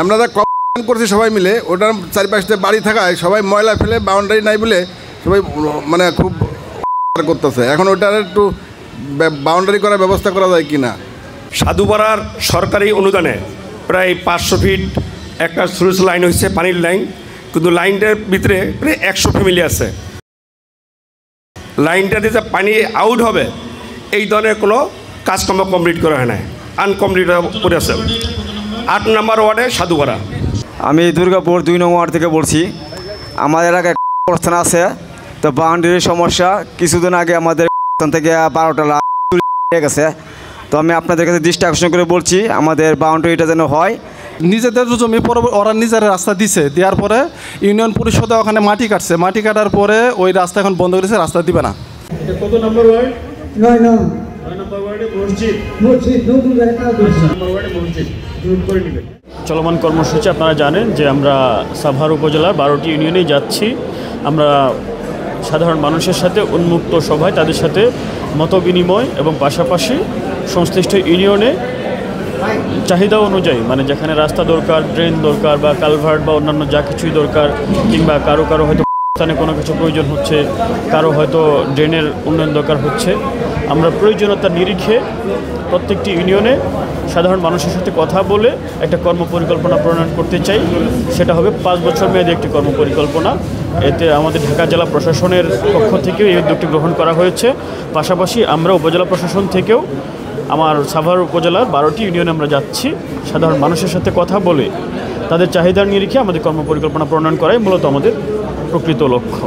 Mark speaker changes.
Speaker 1: আমরা যা কম করছি সবাই মিলে, ওটার চারিপাশে বাড়ি থাকায় সবাই ময়লা ফেলে, বাউন্ডারি নাই বলে সবাই মানে খুব করতেছে। এখন ওটার একটু বাউন্ডারি করার ব্যবস্থা করা যায় কি না।
Speaker 2: সাধুপাড়ার সরকারি অনুদানে প্রায় 500 ফিট একটা সুরুজ লাইন হয়েছে, পানির লাইন, কিন্তু লাইনটার ভিতরে প্রায় 100 ফ্যামিলি আছে। লাইনটাতে যে পানি আউট হবে এই ধরনের কোনো কাজকর্ম কমপ্লিট করা হয় না, আনকমপ্লিট করে আছে। 8 নম্বর ওয়ার্ডে সাধুপাড়া।
Speaker 3: আমি দুর্গাপুর 2 নং ওয়ার্ড থেকে বলছি। আমাদের এলাকায় অবস্থান আছে, তো বাউন্ডারির সমস্যা। কিছুদিন আগে আমাদের থেকে 12টা লাখ গেছে। তো আমি আপনাদের কাছে দৃষ্টি আকর্ষণ করে বলছি আমাদের বাউন্ডারিটা যেন হয়।
Speaker 4: নিজেদের জমি ওরা নিজের রাস্তা দিছে, দেওয়ার পরে ইউনিয়ন পরিষদে ওখানে মাটি কাটছে, মাটি কাটার পরে ওই রাস্তা এখন বন্ধ করেছে, রাস্তা দিবে না।
Speaker 5: কত নম্বর ওয়ার্ড? 9 নম্বর ওয়ার্ডে মসজিদ নম্বর ওয়ার্ডে মসজিদ দূর করে নেবেন।
Speaker 6: চলমান কর্মসূচি আপনারা জানেন যে আমরা সাভার উপজেলার 12টি ইউনিয়নেই যাচ্ছি। আমরা সাধারণ মানুষের সাথে উন্মুক্ত সভায় তাদের সাথে মত বিনিময় এবং পাশাপাশি সংশ্লিষ্ট ইউনিয়নে চাহিদা অনুযায়ী, মানে যেখানে রাস্তা দরকার, ড্রেন দরকার বা কালভার্ট বা অন্যান্য যা কিছুই দরকার, কিংবা কারো হয়তো স্থানে কোনো কিছু প্রয়োজন হচ্ছে, কারো হয়তো ড্রেনের উন্নয়ন দরকার হচ্ছে, আমরা প্রয়োজনীয়তার নিরিখে প্রত্যেকটি ইউনিয়নে সাধারণ মানুষের সাথে কথা বলে একটা কর্মপরিকল্পনা প্রণয়ন করতে চাই। সেটা হবে 5 বছর মেয়াদী একটি কর্মপরিকল্পনা। এতে আমাদের ঢাকা জেলা প্রশাসনের পক্ষ থেকেও এই উদ্যোগটি গ্রহণ করা হয়েছে। পাশাপাশি আমরা উপজেলা প্রশাসন থেকেও আমার সাভার উপজেলার 12টি ইউনিয়নে আমরা যাচ্ছি, সাধারণ মানুষের সাথে কথা বলে তাদের চাহিদার নিরিখে আমাদের কর্মপরিকল্পনা প্রণয়ন করাই মূলত আমাদের প্রকৃত লক্ষ্য।